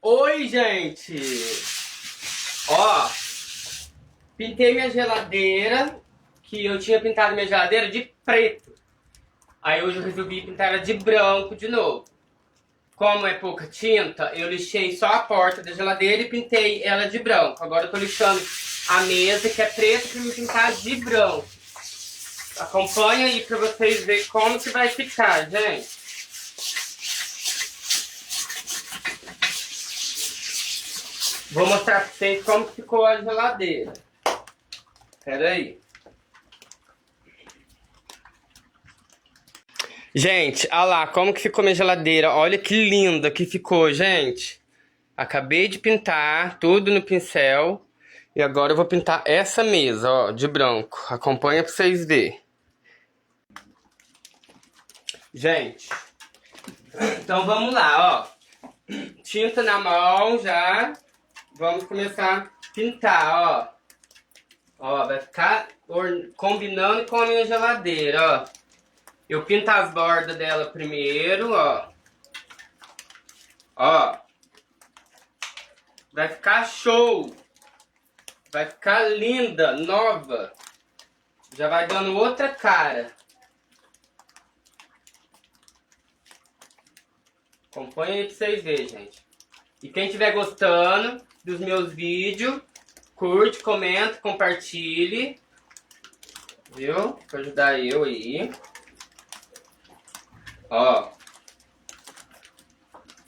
Oi, gente! Ó, pintei minha geladeira, que eu tinha pintado minha geladeira de preto. Aí hoje eu resolvi pintar ela de branco de novo. Como é pouca tinta, eu lixei só a porta da geladeira e pintei ela de branco. Agora eu tô lixando a mesa, que é preta, pra me pintar de branco. Acompanha aí pra vocês verem como que vai ficar, gente. Vou mostrar pra vocês como que ficou a geladeira. Pera aí. Gente, olha lá como que ficou minha geladeira. Olha que linda que ficou, gente. Acabei de pintar tudo no pincel. E agora eu vou pintar essa mesa, ó, de branco. Acompanha pra vocês verem. Gente, então vamos lá, ó. Tinta na mão já. Vamos começar a pintar, ó. Ó, vai ficar combinando com a minha geladeira, ó. Eu pinto as bordas dela primeiro, ó. Ó. Vai ficar show. Vai ficar linda, nova. Já vai dando outra cara. Acompanha aí pra vocês verem, gente. E quem estiver gostando dos meus vídeos, curte, comenta, compartilhe. Viu? Pra ajudar eu aí. Ó.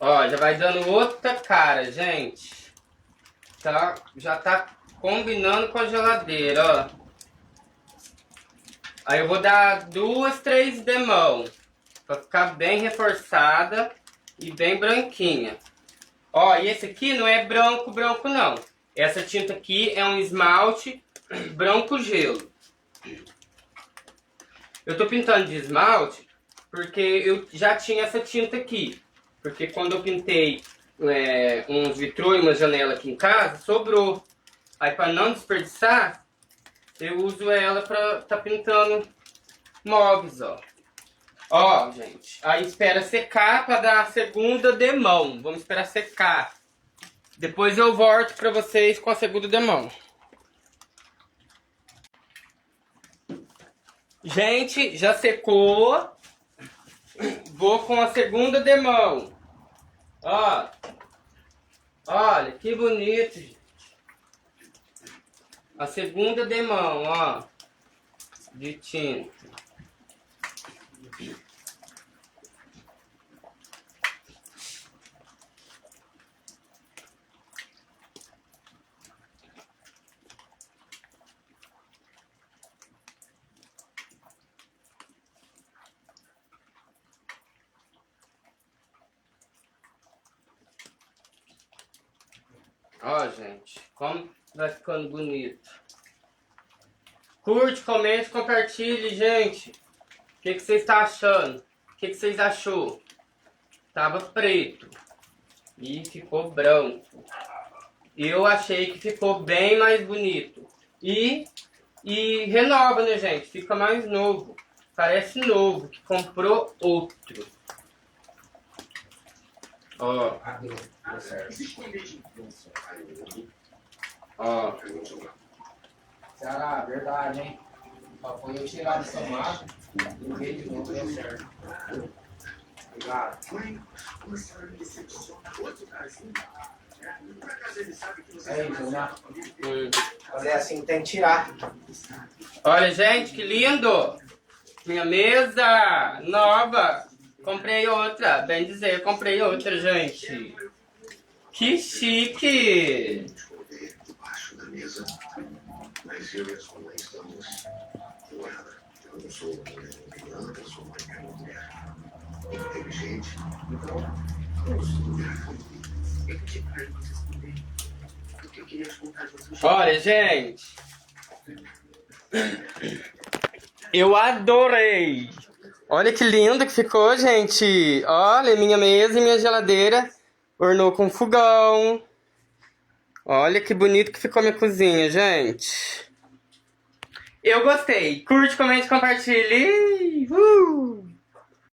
Ó, já vai dando outra cara, gente. Tá? Já tá combinando com a geladeira, ó. Aí eu vou dar 2, 3 demão. Pra ficar bem reforçada e bem branquinha. Ó, e esse aqui não é branco, branco não. Essa tinta aqui é um esmalte branco gelo. Eu tô pintando de esmalte porque eu já tinha essa tinta aqui. Porque quando eu pintei uns vitrô e uma janela aqui em casa, sobrou. Aí para não desperdiçar, eu uso ela pra tá pintando móveis, ó. Ó, gente, aí espera secar para dar a segunda demão. Vamos esperar secar. Depois eu volto pra vocês com a segunda demão. Gente, já secou. Vou com a segunda demão. Ó. Olha, que bonito, gente. A segunda demão, ó. De tinta. Ó, gente, como vai ficando bonito. Curte, comente, compartilhe, gente. O que vocês estão achando? O que vocês achou? Tava preto e ficou branco. Eu achei que ficou bem mais bonito. E renova, né, gente? Fica mais novo. Parece novo, que comprou outro. Ó. Ó. Será verdade, hein? Só foi eu tirar dessa massa e ver de novo, deu certo. Obrigado. É isso, né? Fazer assim, tem que tirar. Olha, gente, que lindo! Minha mesa nova. Comprei outra. Bem dizer, comprei outra, gente. Que chique! Mas eu e a sua mãe estamos com ela. Eu não sou uma pessoa mais que uma mulher. Inteligente. Então, vamos estudar. Eu pedi para ele vocês também. Porque eu queria escutar de vocês. Olha, gente. Eu adorei. Olha que lindo que ficou, gente. Olha, minha mesa e minha geladeira ornou com fogão. Olha que bonito que ficou minha cozinha, gente. Eu gostei. Curte, comente, compartilhe.